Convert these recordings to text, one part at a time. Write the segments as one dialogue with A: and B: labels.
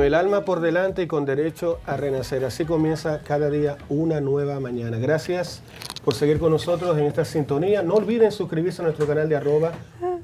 A: el alma por delante y con derecho a renacer. Así comienza cada día una nueva mañana. Gracias por seguir con nosotros en esta sintonía. No olviden suscribirse a nuestro canal de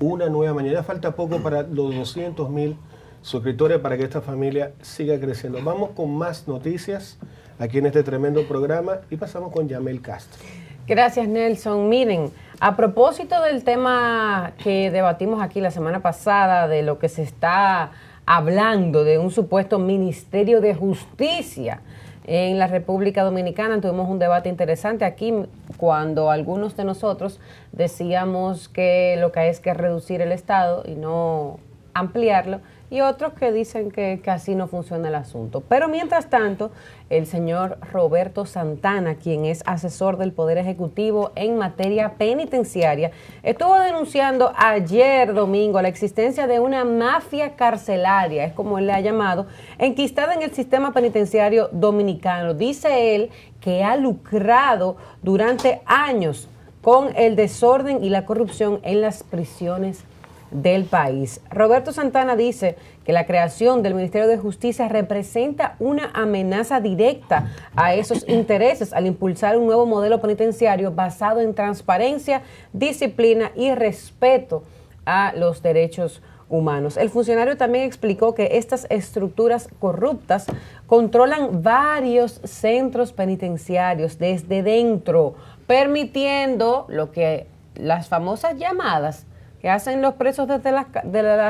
A: @una nueva mañana. Ya falta poco para los 200,000 suscriptores para que esta familia siga creciendo. Vamos con más noticias aquí en este tremendo programa y pasamos con Yamel Castro.
B: Gracias, Nelson. Miren, a propósito del tema que debatimos aquí la semana pasada, de lo que se está hablando de un supuesto Ministerio de Justicia en la República Dominicana, tuvimos un debate interesante aquí cuando algunos de nosotros decíamos que lo que hay es que reducir el Estado y no ampliarlo, y otros que dicen que así no funciona el asunto. Pero mientras tanto, el señor Roberto Santana, quien es asesor del Poder Ejecutivo en materia penitenciaria, estuvo denunciando ayer domingo la existencia de una mafia carcelaria, es como él le ha llamado, enquistada en el sistema penitenciario dominicano. Dice él que ha lucrado durante años con el desorden y la corrupción en las prisiones del país. Roberto Santana dice que la creación del Ministerio de Justicia representa una amenaza directa a esos intereses al impulsar un nuevo modelo penitenciario basado en transparencia, disciplina y respeto a los derechos humanos. El funcionario también explicó que estas estructuras corruptas controlan varios centros penitenciarios desde dentro, permitiendo lo que las famosas llamadas que hacen los presos desde las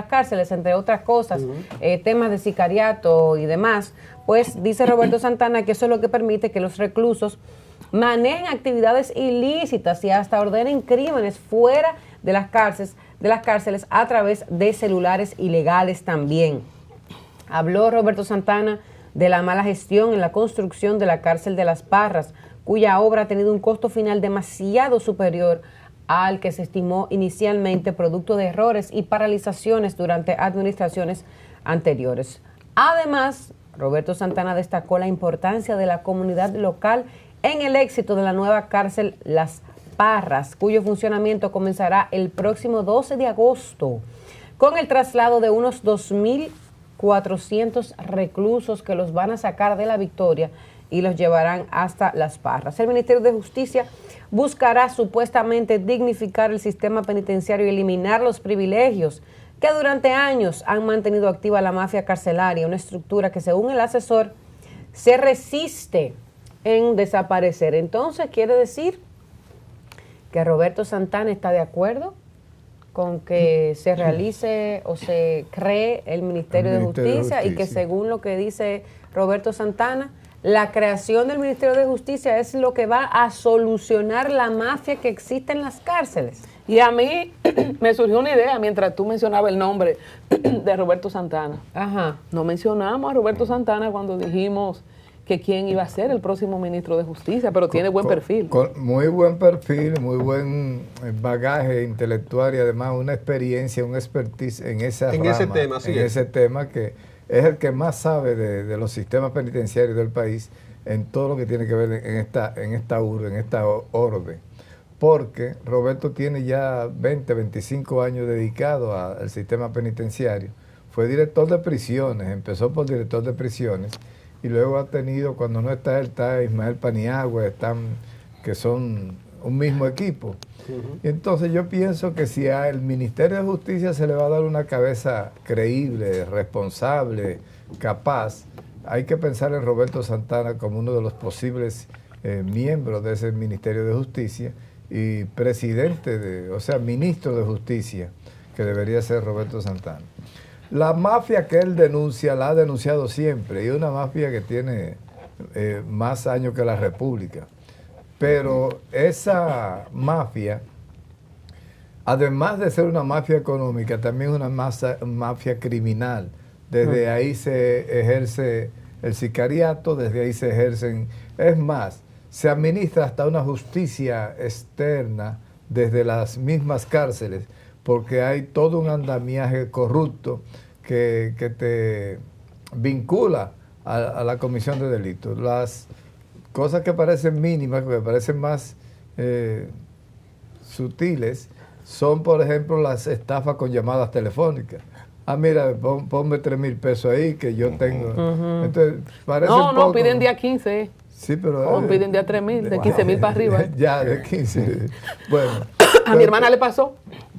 B: cárceles, entre otras cosas, temas de sicariato y demás. Pues dice Roberto Santana que eso es lo que permite que los reclusos manejen actividades ilícitas y hasta ordenen crímenes fuera de las cárceles a través de celulares ilegales también. Habló Roberto Santana de la mala gestión en la construcción de la cárcel de Las Parras, cuya obra ha tenido un costo final demasiado superior al que se estimó inicialmente, producto de errores y paralizaciones durante administraciones anteriores. Además, Roberto Santana destacó la importancia de la comunidad local en el éxito de la nueva cárcel Las Parras, cuyo funcionamiento comenzará el próximo 12 de agosto, con el traslado de unos 2.400 reclusos que los van a sacar de La Victoria y los llevarán hasta Las Parras. El Ministerio de Justicia buscará supuestamente dignificar el sistema penitenciario y eliminar los privilegios que durante años han mantenido activa la mafia carcelaria, una estructura que, según el asesor, se resiste en desaparecer. Entonces, quiere decir que Roberto Santana está de acuerdo con que se realice o se cree el Ministerio de Justicia y que, según lo que dice Roberto Santana, la creación del Ministerio de Justicia es lo que va a solucionar la mafia que existe en las cárceles.
C: Y a mí me surgió una idea mientras tú mencionabas el nombre de Roberto Santana.
B: Ajá.
C: No mencionamos a Roberto Santana cuando dijimos que quién iba a ser el próximo ministro de Justicia, pero tiene buen perfil.
D: Muy buen perfil, muy buen bagaje intelectual y además una experiencia, un expertise en esa rama, ese tema que es el que más sabe de los sistemas penitenciarios del país en todo lo que tiene que ver en esta urbe, en esta orden. Porque Roberto tiene ya 20, 25 años dedicado al sistema penitenciario. Fue director de prisiones, empezó por director de prisiones y luego ha tenido, cuando no está él, está Ismael Paniagua, que son un mismo equipo. Y entonces yo pienso que si al Ministerio de Justicia se le va a dar una cabeza creíble, responsable, capaz, hay que pensar en Roberto Santana como uno de los posibles miembros de ese Ministerio de Justicia y presidente, o sea, ministro de Justicia, que debería ser Roberto Santana. La mafia que él denuncia, la ha denunciado siempre, y una mafia que tiene más años que la República. Pero esa mafia, además de ser una mafia económica, también es una mafia criminal. Desde ahí se ejerce el sicariato, desde ahí se ejercen... Es más, se administra hasta una justicia externa desde las mismas cárceles, porque hay todo un andamiaje corrupto que te vincula a la comisión de delitos. Las cosas que parecen mínimas, que parecen más sutiles, son, por ejemplo, las estafas con llamadas telefónicas. Mira, ponme 3,000 pesos ahí que yo tengo. Entonces, parece un poco,
C: no, piden día 15.
D: Sí, pero...
C: piden día 3,000, de 15,000 para arriba.
D: Ya, de 15. Bueno.
C: A mi hermana le pasó.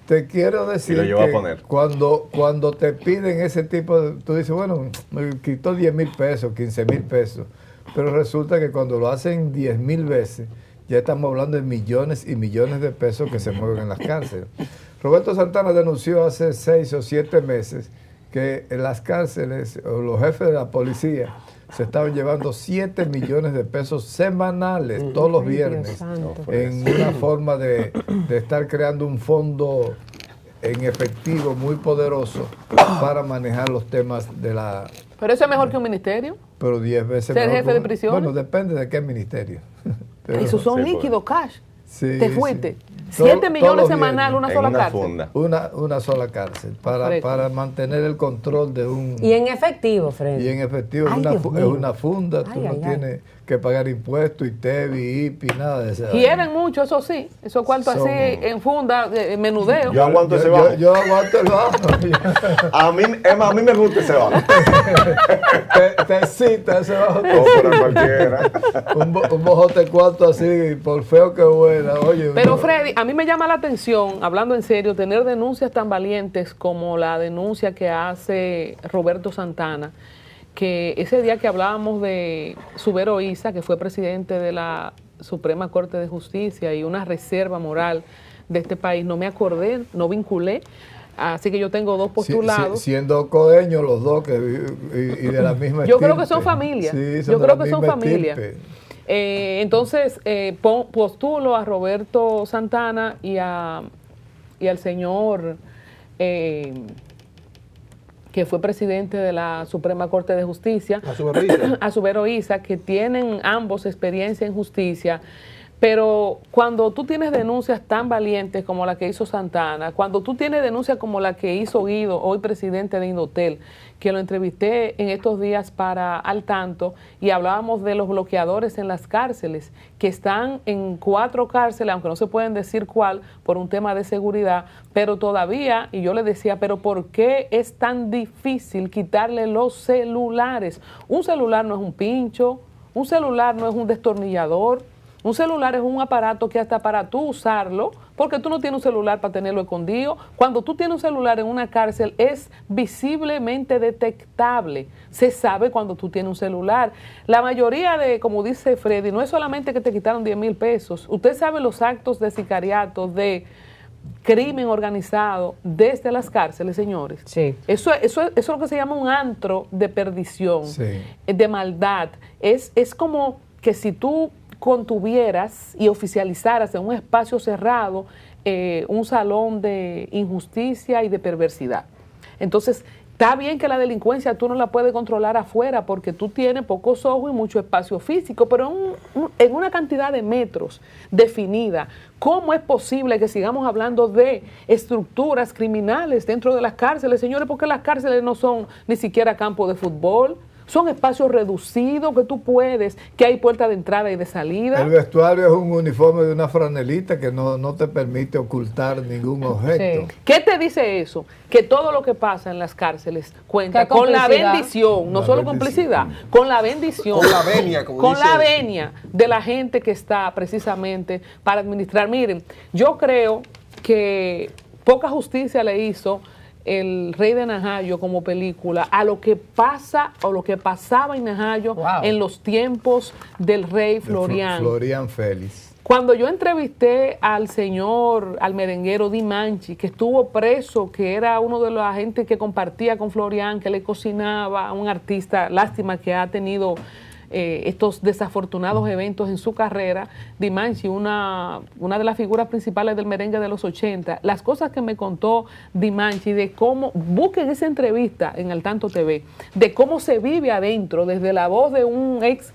D: Te quiero decir que cuando te piden ese tipo de... Tú dices, bueno, me quitó 10,000 pesos, 15,000 pesos. Pero resulta que cuando lo hacen 10,000 veces, ya estamos hablando de millones y millones de pesos que se mueven en las cárceles. Roberto Santana denunció hace 6 o 7 meses que en las cárceles, o los jefes de la policía, se estaban llevando 7 millones de pesos semanales, todos los viernes, en una forma de estar creando un fondo en efectivo muy poderoso para manejar los temas de la...
C: Pero eso es mejor que un ministerio.
D: Pero 10 veces
C: ¿Ser jefe de prisión?
D: Bueno, depende de qué ministerio.
C: Esos son líquidos, cash.
D: Sí,
C: te fuiste. 7 millones semanal, una sola cárcel.
D: Una sola cárcel para mantener el control de un...
B: Y en efectivo, Freddy.
D: Y en efectivo es una funda, tú no tienes que pagar impuestos, ITEVI, IPI, nada de eso.
C: Quieren mucho, eso sí. Esos cuartos así en funda, menudeo.
E: Yo aguanto ese bajo.
D: Yo aguanto el bajo.
E: a mí me gusta ese bajo.
D: te cita ese bajo.
E: Pero cualquiera.
D: un bojote cuarto así, por feo que buena. Oye,
C: pero Freddy, a mí me llama la atención, hablando en serio, tener denuncias tan valientes como la denuncia que hace Roberto Santana, que ese día que hablábamos de Subero Isa, que fue presidente de la Suprema Corte de Justicia y una reserva moral de este país, no me acordé, no vinculé, así que yo tengo dos postulados.
D: Siendo coeños los dos y de la misma
C: Yo creo que son familia, yo creo que son familia. Entonces, postulo a Roberto Santana y al señor... que fue presidente de la Suprema Corte de Justicia, a Subero Isa, que tienen ambos experiencia en justicia, pero cuando tú tienes denuncias tan valientes como la que hizo Santana, cuando tú tienes denuncias como la que hizo Guido, hoy presidente de Indotel, que lo entrevisté en estos días para Al Tanto, y hablábamos de los bloqueadores en las cárceles, que están en 4 cárceles, aunque no se pueden decir cuál, por un tema de seguridad, pero todavía, y yo le decía, pero ¿por qué es tan difícil quitarle los celulares? Un celular no es un pincho, un celular no es un destornillador, un celular es un aparato que hasta para tú usarlo, porque tú no tienes un celular para tenerlo escondido. Cuando tú tienes un celular en una cárcel es visiblemente detectable. Se sabe cuando tú tienes un celular. La mayoría de, como dice Freddy, no es solamente que te quitaron 10,000 pesos. Usted sabe los actos de sicariato, de crimen organizado desde las cárceles, señores.
B: Sí.
C: Eso es lo que se llama un antro de perdición, de maldad. Es como que si tú contuvieras y oficializaras en un espacio cerrado un salón de injusticia y de perversidad. Entonces, está bien que la delincuencia tú no la puedes controlar afuera porque tú tienes pocos ojos y mucho espacio físico, pero en una cantidad de metros definida. ¿Cómo es posible que sigamos hablando de estructuras criminales dentro de las cárceles, señores? Porque las cárceles no son ni siquiera campos de fútbol. Son espacios reducidos que tú puedes, que hay puerta de entrada y de salida.
D: El vestuario es un uniforme de una franelita que no te permite ocultar ningún objeto.
C: Sí. ¿Qué te dice eso? Que todo lo que pasa en las cárceles cuenta con la bendición, no solo complicidad, con la bendición.
A: Con la venia, como
C: con
A: dice.
C: la venia de la gente que está precisamente para administrar. Miren, yo creo que poca justicia le hizo El Rey de Najayo como película a lo que pasa o lo que pasaba en Najayo en los tiempos del rey Florián.
D: Florián Félix.
C: Cuando yo entrevisté al merenguero Dimanchi, que estuvo preso, que era uno de los agentes que compartía con Florián, que le cocinaba, un artista, lástima que ha tenido estos desafortunados eventos en su carrera, Dimanchi, una de las figuras principales del merengue de los 80, las cosas que me contó Dimanchi de cómo, busquen esa entrevista en Al Tanto TV, de cómo se vive adentro, desde la voz de un ex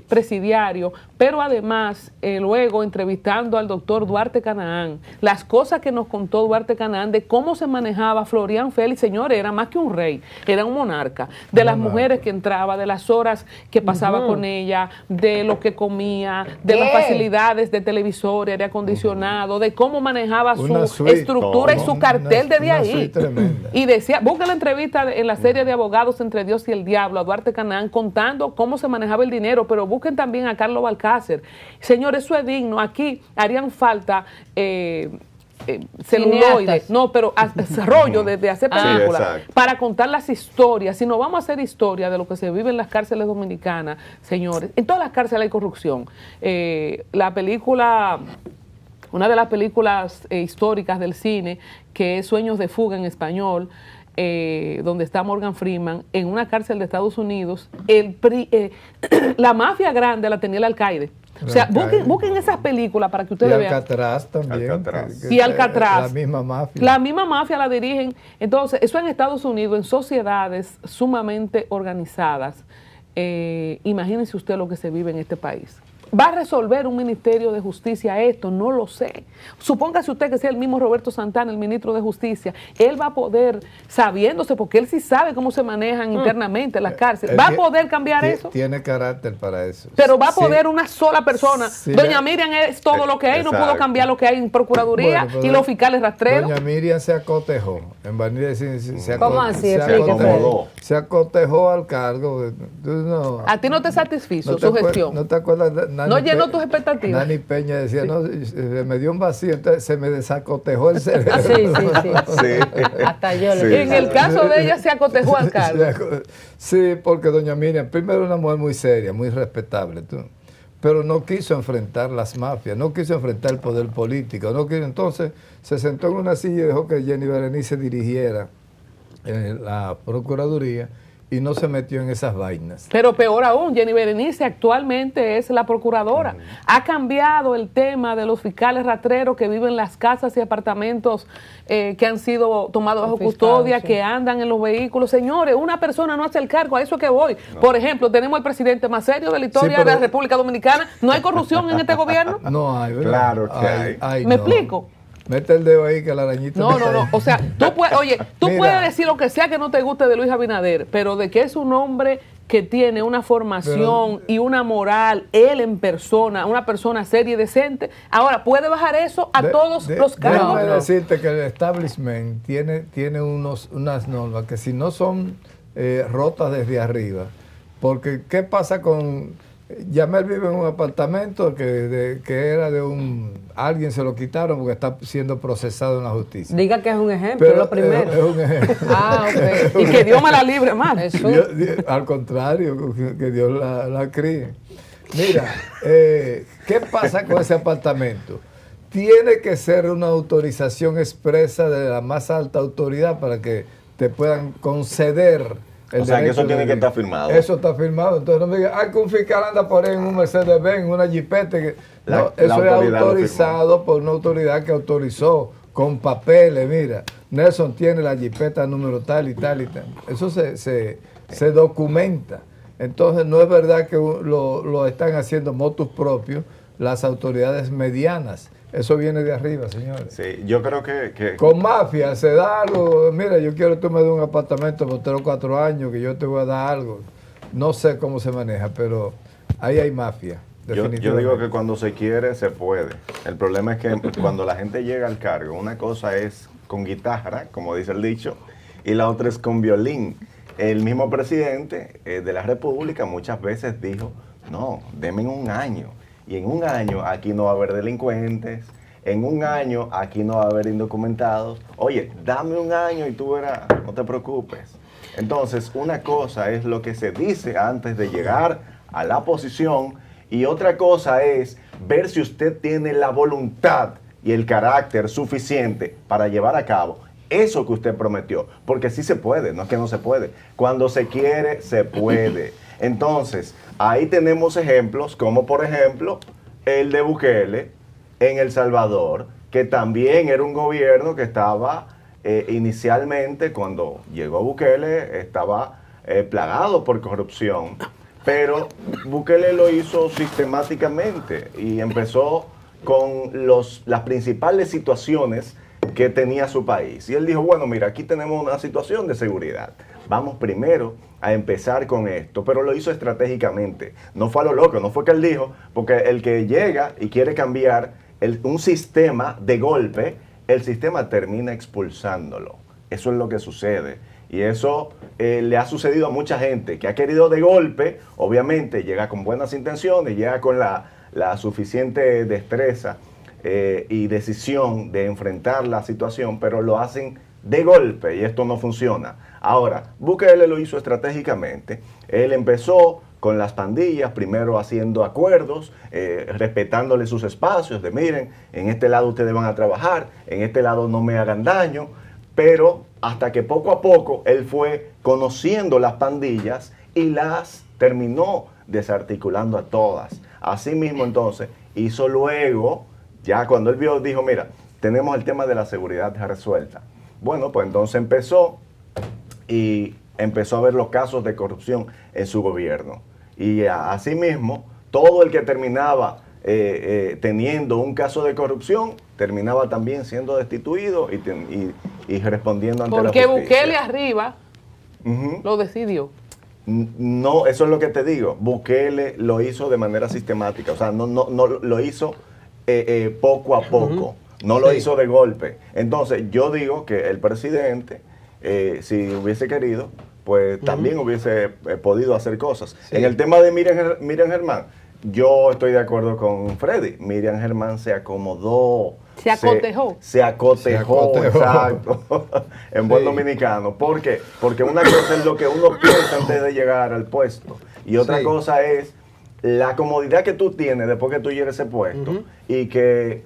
C: presidiario, pero además luego entrevistando al doctor Duarte Canaán, las cosas que nos contó Duarte Canaán de cómo se manejaba Florián Félix, señores, era más que un rey, era un monarca, de las mujeres que entraba, de las horas que pasaba con ella, de lo que comía, de las facilidades de televisor, aire acondicionado, de cómo manejaba su estructura y su cartel desde ahí. Y decía, busca la entrevista en la serie de Abogados entre Dios y el Diablo, a Duarte Canaán, contando cómo se manejaba el dinero, pero busquen también a Carlos Balcácer. Señor, eso es digno. Aquí harían falta celuloides, no, pero desarrollo de hacer películas para contar las historias. Si no vamos a hacer historia de lo que se vive en las cárceles dominicanas, señores, en todas las cárceles hay corrupción. La película, una de las películas históricas del cine, que es Sueños de Fuga en español, donde está Morgan Freeman, en una cárcel de Estados Unidos, la mafia grande la tenía el alcaide. O sea, busquen esas películas para que ustedes vean.
D: Y Alcatraz también.
C: Y Alcatraz.
D: La misma mafia.
C: La misma mafia la dirigen. Entonces, eso en Estados Unidos, en sociedades sumamente organizadas. Imagínense usted lo que se vive en este país. ¿Va a resolver un Ministerio de Justicia esto? No lo sé. Supóngase usted que sea el mismo Roberto Santana, el ministro de Justicia. Él va a poder, sabiéndose, porque él sí sabe cómo se manejan internamente las cárceles, ¿va a poder cambiar eso?
D: Tiene carácter para eso.
C: Pero va a poder una sola persona. Doña Miriam es todo lo que hay, no pudo cambiar lo que hay en Procuraduría y los fiscales rastreros.
D: Doña Miriam se acotejó. En Vanilla
B: ¿Cómo así?
D: Se acotejó al cargo. No,
C: ¿A ti no te satisfizo su gestión?
D: ¿No te acuerdas?
C: ¿No llenó tus expectativas?
D: Nani Peña decía, no, me dio un vacío, entonces se me desacotejó el cerebro.
B: Hasta yo
C: En el caso de ella se acotejó al cargo.
D: Sí, porque doña Miriam, primero una mujer muy seria, muy respetable, pero no quiso enfrentar las mafias, no quiso enfrentar el poder político, entonces se sentó en una silla y dejó que Jenny Berenice dirigiera la Procuraduría, y no se metió en esas vainas.
C: Pero peor aún, Jenny Berenice actualmente es la procuradora. Ha cambiado el tema de los fiscales rastreros que viven en las casas y apartamentos que han sido tomados bajo custodia, que andan en los vehículos. Señores, una persona no hace el cargo, a eso que voy. No. Por ejemplo, tenemos el presidente más serio de la historia de la República Dominicana. ¿No hay corrupción en este gobierno?
D: No hay, ¿verdad?
E: Claro que hay.
C: ¿Me explico?
D: Mete el dedo ahí que la arañita...
C: No. O sea, tú puedes decir lo que sea que no te guste de Luis Abinader, pero de que es un hombre que tiene una formación y una moral, él en persona, una persona seria y decente, ahora puede bajar eso a todos los cargos.
D: Déjame decirte que el establishment tiene unas normas que si no son rotas desde arriba, porque ¿qué pasa con... Yamel vive en un apartamento que era de alguien se lo quitaron porque está siendo procesado en la justicia.
B: Diga que es un ejemplo, es lo primero.
D: Es un ejemplo.
C: Ok. Y que Dios me la libre más.
D: Al contrario, que Dios la críe. Mira, ¿qué pasa con ese apartamento? Tiene que ser una autorización expresa de la más alta autoridad para que te puedan conceder.
E: O sea, que eso tiene que estar firmado.
D: Eso está firmado. Entonces no me digan, que un fiscal anda por ahí en un Mercedes-Benz, en una jipete. No, eso es autorizado por una autoridad que autorizó con papeles. Mira, Nelson tiene la jipeta número tal y tal y tal. Eso se documenta. Entonces no es verdad que lo están haciendo motus propios las autoridades medianas. Eso viene de arriba, señores.
E: Sí, yo creo que...
D: Con mafia se da algo. Mira, yo quiero que tú me des un apartamento por 3 o 4 años, que yo te voy a dar algo. No sé cómo se maneja, pero ahí hay mafia.
E: Yo digo que cuando se quiere, se puede. El problema es que cuando la gente llega al cargo, una cosa es con guitarra, como dice el dicho, y la otra es con violín. El mismo presidente de la República muchas veces dijo, no, denme un año. Y en un año aquí no va a haber delincuentes, en un año aquí no va a haber indocumentados. Oye, dame un año y tú verás, no te preocupes. Entonces, una cosa es lo que se dice antes de llegar a la posición y otra cosa es ver si usted tiene la voluntad y el carácter suficiente para llevar a cabo eso que usted prometió. Porque sí se puede, no es que no se puede. Cuando se quiere, se puede. Entonces, ahí tenemos ejemplos como por ejemplo el de Bukele en El Salvador, que también era un gobierno que estaba inicialmente, cuando llegó Bukele, estaba plagado por corrupción. Pero Bukele lo hizo sistemáticamente y empezó con las principales situaciones que tenía su país. Y él dijo, bueno, mira, aquí tenemos una situación de seguridad. Vamos primero a empezar con esto, pero lo hizo estratégicamente. No fue a lo loco, no fue que él dijo, porque el que llega y quiere cambiar un sistema de golpe, el sistema termina expulsándolo. Eso es lo que sucede. Y eso le ha sucedido a mucha gente que ha querido de golpe, obviamente llega con buenas intenciones, llega con la suficiente destreza y decisión de enfrentar la situación, pero lo hacen de golpe y esto no funciona. Ahora, Bukele lo hizo estratégicamente. Él empezó con las pandillas, primero haciendo acuerdos, respetándole sus espacios, de miren, en este lado ustedes van a trabajar, en este lado no me hagan daño, pero hasta que poco a poco él fue conociendo las pandillas y las terminó desarticulando a todas. Asimismo, entonces, hizo luego, ya cuando él vio, dijo, mira, tenemos el tema de la seguridad resuelta. Bueno, pues entonces empezó a ver los casos de corrupción en su gobierno. Y asimismo, todo el que terminaba teniendo un caso de corrupción, terminaba también siendo destituido y respondiendo ante la justicia.
C: Porque Bukele arriba lo decidió.
E: No, eso es lo que te digo. Bukele lo hizo de manera sistemática, o sea, no lo hizo poco a poco, no lo hizo de golpe. Entonces, yo digo que el presidente, si hubiese querido, pues también hubiese podido hacer cosas. Sí. En el tema de Miriam Germán, yo estoy de acuerdo con Freddy. Miriam Germán se acomodó.
C: Se acotejó.
E: Se acotejó, exacto, en buen dominicano. ¿Por qué? Porque una cosa es lo que uno piensa antes de llegar al puesto y otra cosa es la comodidad que tú tienes después que tú llegues a ese puesto y que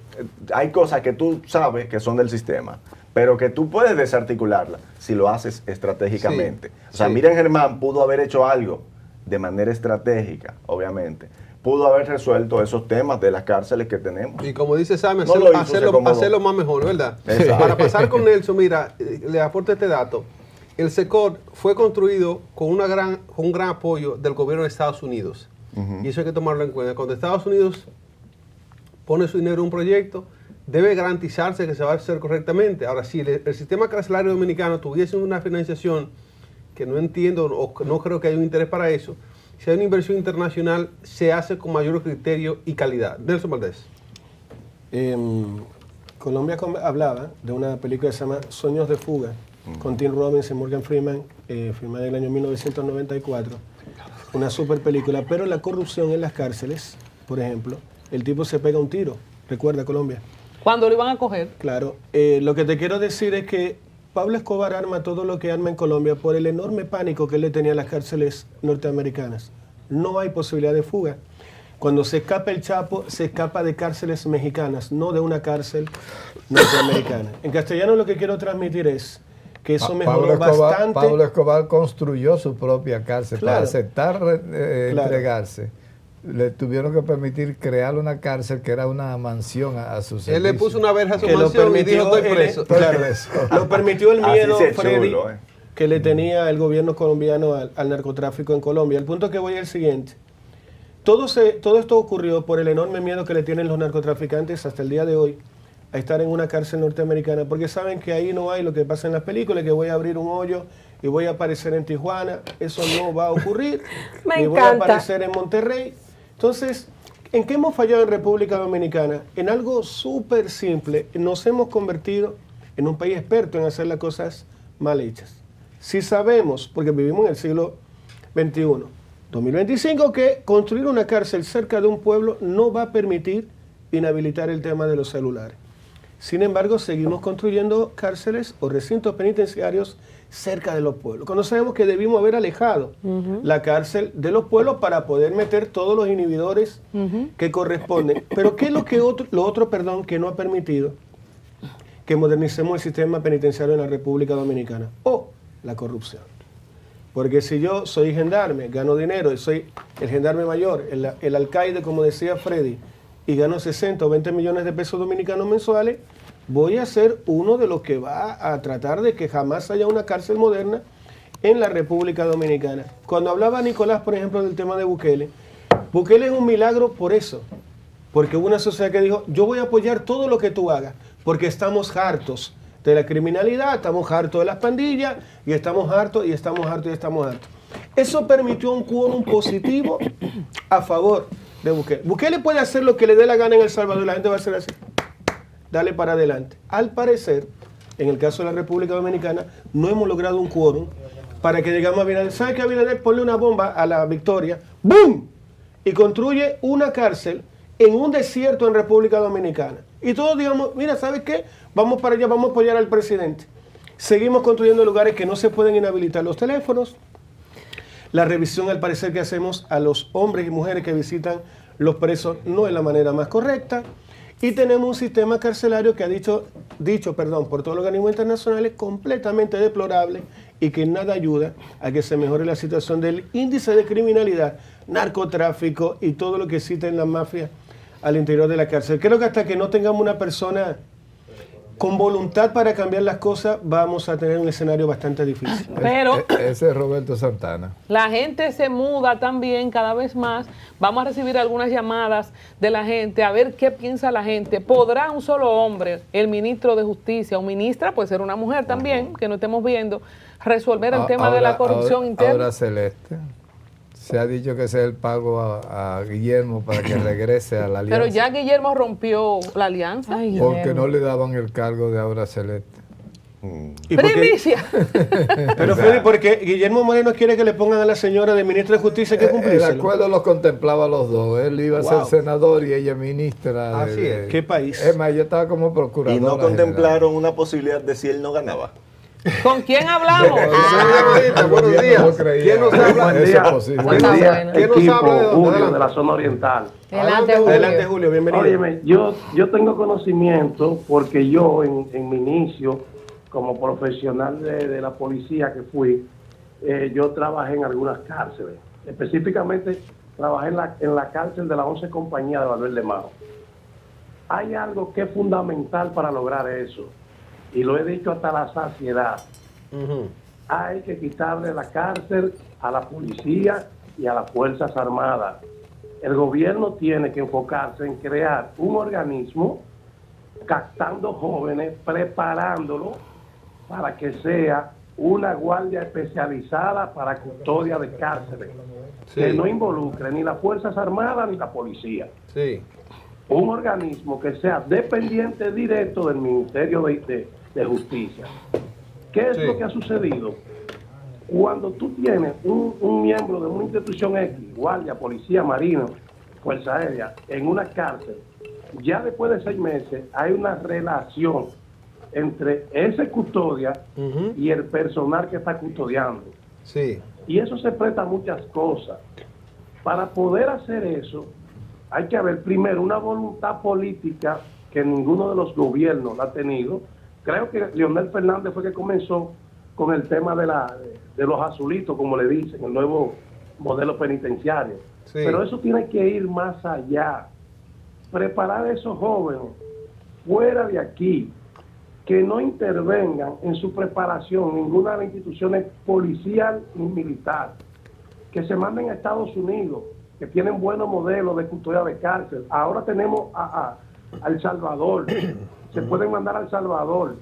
E: hay cosas que tú sabes que son del sistema, pero que tú puedes desarticularla si lo haces estratégicamente. O sea, Miriam Germán pudo haber hecho algo de manera estratégica, obviamente. Pudo haber resuelto esos temas de las cárceles que tenemos.
A: Y como dice Sam, hacerlo más mejor, ¿verdad? Para pasar con Nelson, mira, le aporto este dato. El SECOR fue construido con un gran apoyo del gobierno de Estados Unidos. Y eso hay que tomarlo en cuenta. Cuando Estados Unidos pone su dinero en un proyecto, debe garantizarse que se va a hacer correctamente. Ahora, si el sistema carcelario dominicano tuviese una financiación, que no entiendo o no creo que haya un interés para eso, si hay una inversión internacional, se hace con mayor criterio y calidad. Nelson Valdés.
F: Colombia hablaba de una película que se llama Sueños de Fuga, con Tim Robbins y Morgan Freeman, filmada en el año 1994. Una super película, pero la corrupción en las cárceles, por ejemplo, el tipo se pega un tiro. ¿Recuerda Colombia?
C: ¿Cuándo lo iban a coger?
F: Claro. Lo que te quiero decir es que Pablo Escobar arma todo lo que arma en Colombia por el enorme pánico que él le tenía a las cárceles norteamericanas. No hay posibilidad de fuga. Cuando se escapa el Chapo, se escapa de cárceles mexicanas, no de una cárcel norteamericana. En castellano lo que quiero transmitir es que eso mejoró bastante.
D: Pablo Escobar construyó su propia cárcel. Claro. Para aceptar entregarse. Le tuvieron que permitir crear una cárcel que era una mansión a su servicio.
A: Él le puso una verja a su mansión y dijo, estoy preso.
F: Claro, lo permitió el miedo, Freddy, que le tenía el gobierno colombiano al narcotráfico en Colombia. El punto que voy es el siguiente. Todo esto ocurrió por el enorme miedo que le tienen los narcotraficantes hasta el día de hoy a estar en una cárcel norteamericana, porque saben que ahí no hay lo que pasa en las películas, que voy a abrir un hoyo y voy a aparecer en Tijuana. Eso no va a ocurrir.
B: Me encanta.
F: Voy a aparecer en Monterrey. Entonces, ¿en qué hemos fallado en República Dominicana? En algo súper simple. Nos hemos convertido en un país experto en hacer las cosas mal hechas. Si sabemos, porque vivimos en el siglo XXI, 2025, que construir una cárcel cerca de un pueblo no va a permitir inhabilitar el tema de los celulares. Sin embargo, seguimos construyendo cárceles o recintos penitenciarios cerca de los pueblos, cuando sabemos que debimos haber alejado la cárcel de los pueblos para poder meter todos los inhibidores que corresponden. Pero ¿qué es lo otro que no ha permitido que modernicemos el sistema penitenciario en la República Dominicana? La corrupción. Porque si yo soy gendarme, gano dinero, y soy el gendarme mayor, el alcaide, como decía Freddy, y gano 60 o 20 millones de pesos dominicanos mensuales, voy a ser uno de los que va a tratar de que jamás haya una cárcel moderna en la República Dominicana. Cuando hablaba Nicolás, por ejemplo, del tema de Bukele, Bukele es un milagro por eso, porque hubo una sociedad que dijo, yo voy a apoyar todo lo que tú hagas, porque estamos hartos de la criminalidad, estamos hartos de las pandillas, y estamos hartos, y estamos hartos, y estamos hartos.
A: Eso permitió un quórum positivo a favor de Bukele. Bukele puede hacer lo que le dé la gana en El Salvador y la gente va a hacer así. Dale para adelante. Al parecer, en el caso de la República Dominicana, no hemos logrado un quórum para que digamos a Abinader, ¿sabe qué, Abinader? Ponle una bomba a la Victoria, ¡boom! Y construye una cárcel en un desierto en República Dominicana. Y todos digamos, mira, ¿sabes qué? Vamos para allá, vamos a apoyar al presidente. Seguimos construyendo lugares que no se pueden inhabilitar los teléfonos. La revisión, al parecer, que hacemos a los hombres y mujeres que visitan los presos no es la manera más correcta. Y tenemos un sistema carcelario que ha dicho por todos los organismos internacionales completamente deplorable y que nada ayuda a que se mejore la situación del índice de criminalidad, narcotráfico y todo lo que existe en la mafia al interior de la cárcel. Creo que hasta que no tengamos una persona con voluntad para cambiar las cosas, vamos a tener un escenario bastante difícil.
C: Pero
D: ese es Roberto Santana.
C: La gente se muda también cada vez más. Vamos a recibir algunas llamadas de la gente, a ver qué piensa la gente. ¿Podrá un solo hombre, el ministro de Justicia o ministra, puede ser una mujer también, que no estemos viendo, resolver el tema de la corrupción interna?
D: Ahora Celeste. Se ha dicho que ese es el pago a Guillermo para que regrese a la alianza.
C: Pero ya Guillermo rompió la alianza.
B: Ay,
D: porque no le daban el cargo de Aura Celeste.
C: ¡Primicia!
A: Pero Freddy, porque Guillermo Moreno quiere que le pongan a la señora de ministra de Justicia que cumplirse.
D: El acuerdo los contemplaba a los dos. Él iba a ser senador y ella ministra.
A: Así es. ¿Qué país?
D: Es más, ella estaba como procuradora.
E: Y no contemplaron una posibilidad de si él no ganaba.
C: ¿Con quién hablamos?
G: Buenos días. ¿Quién nos habla?
B: Buen día.
G: ¿Quién nos habla de Julio, de la zona oriental?
A: Adelante, Julio, bienvenido.
G: Óyeme, yo tengo conocimiento porque yo en mi inicio como profesional de la policía que fui, yo trabajé en algunas cárceles. Específicamente trabajé en la cárcel de la 11 Compañía de Valverde Mao. Hay algo que es fundamental para lograr eso. Y lo he dicho hasta la saciedad. Hay que quitarle la cárcel a la policía y a las Fuerzas Armadas. El gobierno tiene que enfocarse en crear un organismo captando jóvenes, preparándolos para que sea una guardia especializada para custodia de cárceles, que no involucre ni las Fuerzas Armadas ni la policía. Un organismo que sea dependiente directo del Ministerio de Justicia. ¿Qué es lo que ha sucedido? Cuando tú tienes un miembro de una institución X, guardia, policía, marino, fuerza aérea, en una cárcel, ya después de 6 meses hay una relación entre ese custodia y el personal que está custodiando. Y eso se presta a muchas cosas. Para poder hacer eso, hay que haber primero una voluntad política que ninguno de los gobiernos la ha tenido. Creo que Leonel Fernández fue que comenzó con el tema de los azulitos, como le dicen, el nuevo modelo penitenciario. Pero eso tiene que ir más allá. Preparar a esos jóvenes fuera de aquí, que no intervengan en su preparación ninguna de las instituciones policial ni militar, que se manden a Estados Unidos, que tienen buenos modelos de custodia de cárcel. Ahora tenemos a El Salvador. Se pueden mandar a El Salvador.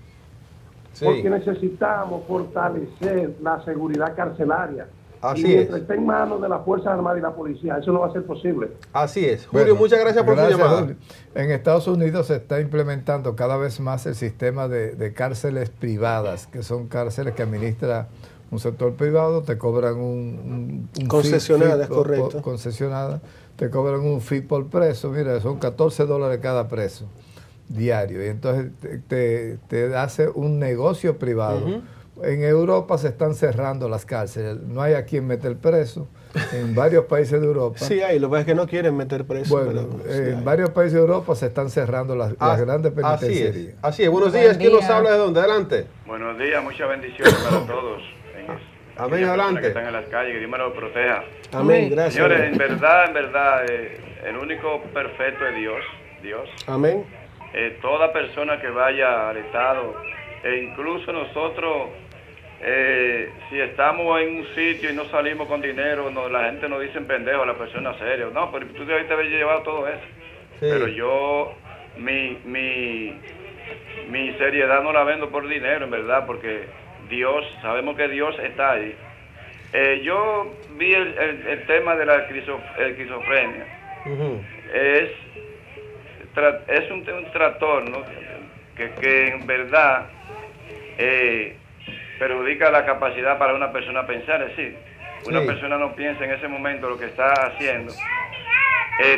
G: Porque necesitamos fortalecer la seguridad carcelaria.
H: Así
G: y mientras esté en manos de las Fuerzas Armadas y la policía, eso no va a ser posible.
H: Así es. Julio, muchas gracias por tu llamada.
D: Julio. En Estados Unidos se está implementando cada vez más el sistema de cárceles privadas, que son cárceles que administra un sector privado, te cobran un
A: concesionada,
D: fee,
A: correcto.
D: Concesionada, te cobran un fee por preso, mira, son $14 cada preso diario, y entonces te hace un negocio privado. En Europa se están cerrando las cárceles, no hay a quien meter preso, en varios países de Europa.
A: Sí hay, lo que pasa es que no quieren meter preso.
D: Bueno, en varios países de Europa se están cerrando las grandes penitenciarías.
H: Así es. Buenos días, ¿quién nos habla de dónde? Adelante.
I: Buenos días, muchas bendiciones para todos.
H: Amén, adelante.
I: Que están en las calles, que Dios me los proteja.
A: Amén, gracias.
I: Señores, en verdad, el único perfecto es Dios.
A: Amén.
I: Toda persona que vaya al Estado, e incluso nosotros, si estamos en un sitio y no salimos con dinero, la gente nos dice pendejo, la persona seria. No, pero tú debiste haber llevado todo eso. Sí. Pero yo, mi seriedad no la vendo por dinero, en verdad, porque Dios, sabemos que Dios está ahí. Yo vi el tema de la esquizofrenia. Es un trastorno que en verdad perjudica la capacidad para una persona pensar. Es decir, una persona no piensa en ese momento lo que está haciendo.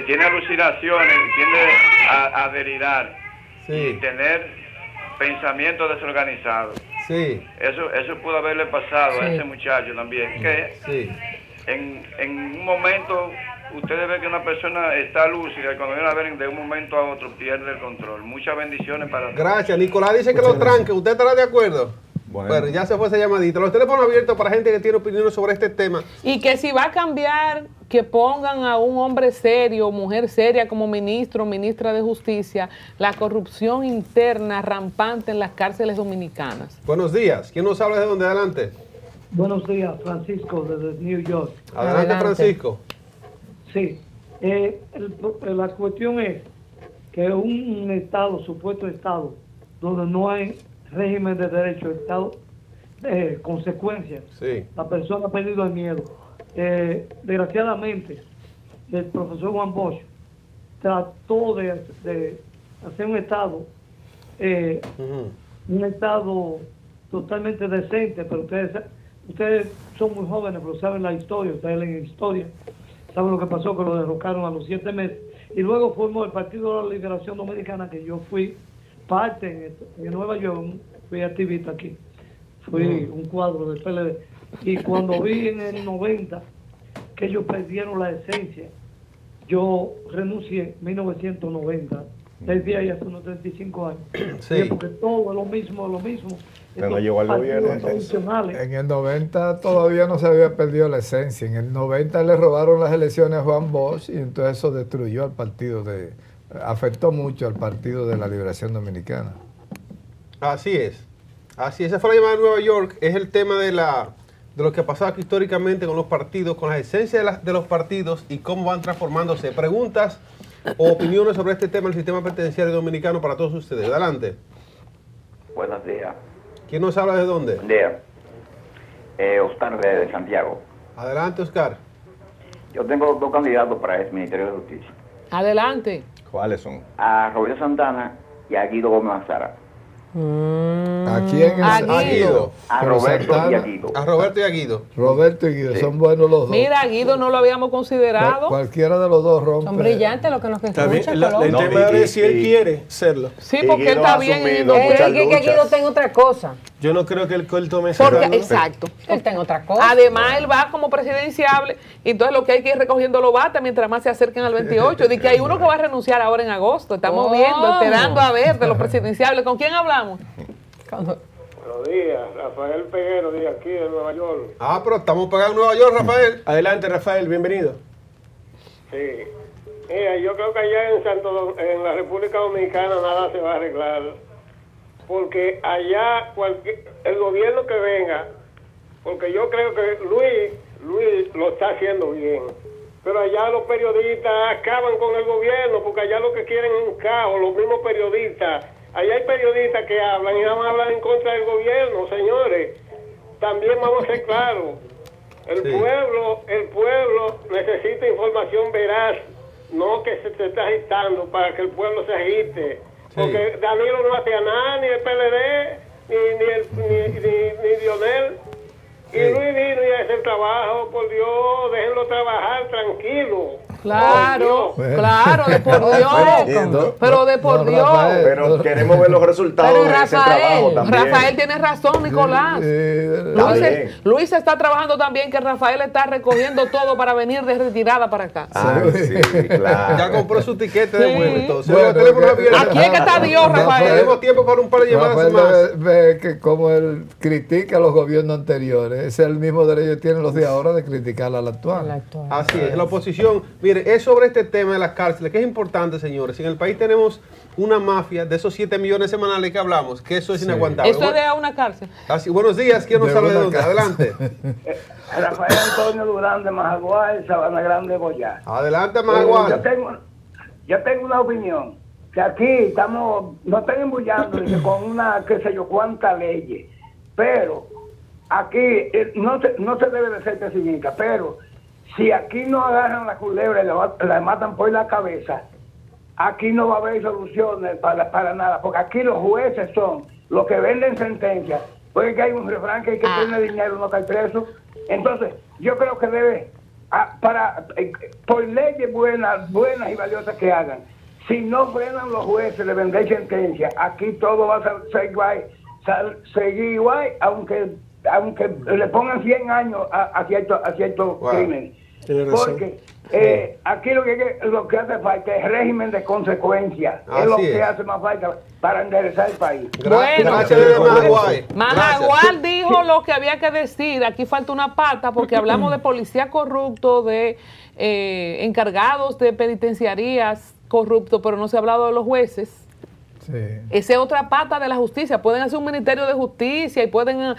I: Tiene alucinaciones y tiende a delirar y tener pensamientos desorganizados. Eso pudo haberle pasado a ese muchacho también, que en un momento ustedes ven que una persona está lúcida y cuando viene a ver de un momento a otro pierde el control. Muchas bendiciones para todos.
H: Gracias. Nicolás dice que lo tranque. ¿Usted estará de acuerdo? Bueno, ya se fue esa llamadita. Los teléfonos abiertos para gente que tiene opiniones sobre este tema.
C: Y que si va a cambiar, que pongan a un hombre serio, mujer seria como ministro o ministra de Justicia, la corrupción interna rampante en las cárceles dominicanas.
H: Buenos días. ¿Quién nos habla de dónde? Adelante.
J: Buenos días, Francisco, desde New York.
H: Adelante. Francisco.
J: Sí. La cuestión es que un Estado, supuesto Estado, donde no hay régimen de derecho, Estado de consecuencias, la persona ha perdido el miedo. Desgraciadamente, el profesor Juan Bosch trató de hacer un Estado totalmente decente, pero ustedes son muy jóvenes, pero saben la historia, ustedes leen historia, saben lo que pasó, que lo derrocaron a los 7 meses, y luego formó el Partido de la Liberación Dominicana, que yo fui parte en Nueva York, fui activista aquí, fui un cuadro del PLD, y cuando vi en el 90 que ellos perdieron la esencia, yo renuncié en 1990, desde ahí hace unos 35 años, porque todo es lo mismo.
E: Cuando llegó al gobierno,
D: en el 90 todavía no se había perdido la esencia. En el 90 le robaron las elecciones a Juan Bosch y entonces eso destruyó al partido, afectó mucho al Partido de la Liberación Dominicana.
H: Así es. Esa fue la llamada de Nueva York. Es el tema de lo que ha pasado aquí históricamente con los partidos, con la esencia de los partidos y cómo van transformándose. Preguntas o opiniones sobre este tema del sistema penitenciario dominicano para todos ustedes. Adelante.
K: Buenos días.
H: ¿Quién nos habla de dónde?
K: Buen día. Oscar de Santiago.
H: Adelante, Oscar.
K: Yo tengo 2 candidatos para el Ministerio de Justicia.
C: Adelante.
E: ¿Cuáles son?
K: A Roberto Santana y a Guido Gómez Mazara.
D: ¿A quién?
C: A Guido.
K: A Roberto y a Guido.
H: A Roberto y a Guido.
D: Roberto y Guido, son buenos los dos.
C: Mira, Guido no lo habíamos considerado.
D: Cualquiera de los dos rompe.
B: Son brillantes los que nos escuchan.
A: El tema es si él quiere serlo.
C: Sí, porque él está bien.
B: Es que Guido está en otra cosa.
A: Yo no creo que él tome ese rol.
C: Exacto.
B: Él está en otra cosa.
C: Además, él va como presidenciable. Y entonces lo que hay que ir recogiendo los bates mientras más se acerquen al 28. De que hay uno que va a renunciar ahora en agosto. Estamos viendo, esperando a ver de los presidenciables. ¿Con quién hablamos?
L: Buenos días, Rafael Peguero, de aquí de Nueva York.
H: Pero estamos pagando en Nueva York, Rafael.
A: Adelante, Rafael, bienvenido.
L: Sí. Mira, yo creo que allá en la República Dominicana nada se va a arreglar. Porque allá el gobierno que venga, porque yo creo que Luis lo está haciendo bien. Pero allá los periodistas acaban con el gobierno, porque allá lo que quieren es un caos, los mismos periodistas. Allá hay periodistas que hablan y van a hablar en contra del gobierno, señores. También vamos a ser claros. El pueblo necesita información veraz, no que se está agitando para que el pueblo se agite. Porque Danilo no hace a nada, ni el PLD, ni Dionel. Y Luis vino y hace el trabajo, por Dios, déjenlo trabajar tranquilo.
C: Claro, de por Dios. Pero de por Dios.
E: Pero queremos ver los resultados de ese trabajo también.
C: Rafael tiene razón, Nicolás. Luis está trabajando también, que Rafael está recogiendo todo para venir de retirada para acá.
E: Sí, claro.
H: Ya compró su tiquete de vuelo y todo.
C: Aquí es que está Dios, Rafael.
H: Tenemos tiempo para un par de llamadas más.
D: Ve que como él critica a los gobiernos anteriores, ese es el mismo derecho que tienen los de ahora de criticar al actual.
H: Así es, la oposición. Mire, es sobre este tema de las cárceles, que es importante, señores. Si en el país tenemos una mafia de esos 7 millones semanales que hablamos, que eso es inaguantable.
C: Eso es de una cárcel.
H: Así, buenos días, ¿quién nos habla de dónde? Adelante.
L: Rafael Antonio Durán de Majagual, Sabana Grande, Boyá.
H: Adelante, Majagual.
L: Yo tengo una opinión, que aquí no están embullando con una, qué sé yo, cuántas leyes, pero
M: aquí no se debe de ser pesimista, pero si aquí no agarran la culebra y la matan por la cabeza, aquí no va a haber soluciones para nada, porque aquí los jueces son los que venden sentencias, porque que hay un refrán que hay que tener dinero, no cae preso. Entonces, yo creo que debe, por leyes buenas y valiosas que hagan, si no frenan los jueces de vender sentencias, aquí todo va a seguir igual, aunque le pongan 100 años a ciertos crímenes. Porque aquí lo que hace falta es régimen de consecuencias. Es lo que hace más falta para enderezar el país.
C: Gracias. Majagual dijo lo que había que decir. Aquí falta una pata porque hablamos de policía corrupto, de encargados de penitenciarías corruptos, pero no se ha hablado de los jueces. Sí. Esa es otra pata de la justicia. Pueden hacer un ministerio de justicia y pueden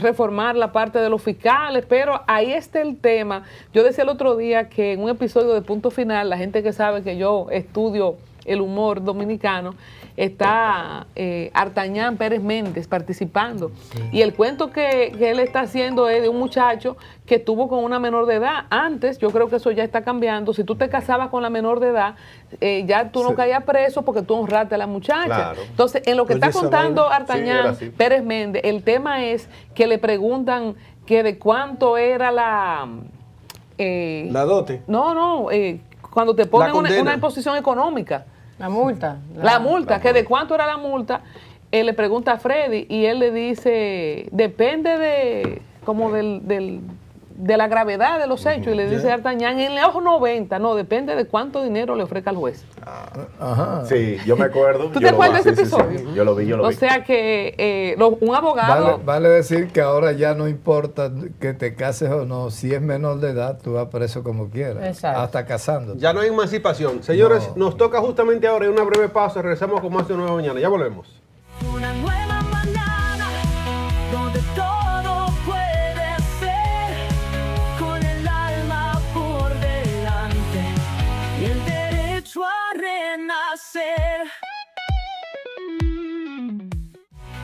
C: reformar la parte de los fiscales, pero ahí está el tema. Yo decía el otro día que en un episodio de Punto Final, la gente que sabe que yo estudio el humor dominicano, está Artañán Pérez Méndez participando. Sí. Y el cuento que él está haciendo es de un muchacho que estuvo con una menor de edad. Antes, yo creo que eso ya está cambiando. Si tú te casabas con la menor de edad, ya tú no caías preso porque tú honraste a la muchacha. Claro. Entonces, en lo que está contando Artañán Pérez Méndez, el tema es que le preguntan que de cuánto era la
A: dote.
C: Cuando te ponen una imposición económica.
B: La multa.
C: La multa, que de cuánto era la multa, él le pregunta a Freddy y él le dice, depende de la gravedad de los hechos, y le dice a Artañán, en los 90, no, depende de cuánto dinero le ofrezca al juez.
E: Ajá. Sí, yo me acuerdo.
C: ¿Tú te acuerdas de ese episodio?
E: Sí. Yo lo vi.
C: O sea que un abogado...
D: Vale decir que ahora ya no importa que te cases o no, si es menor de edad, tú vas preso como quieras. Exacto. Hasta casándote.
H: Ya no hay emancipación. Señores, nos toca justamente ahora en una breve pausa, regresamos con más de Una Nueva Mañana. Ya volvemos.
N: Una nueva mañana donde todo puede ser, con el alma por delante y el derecho a renacer.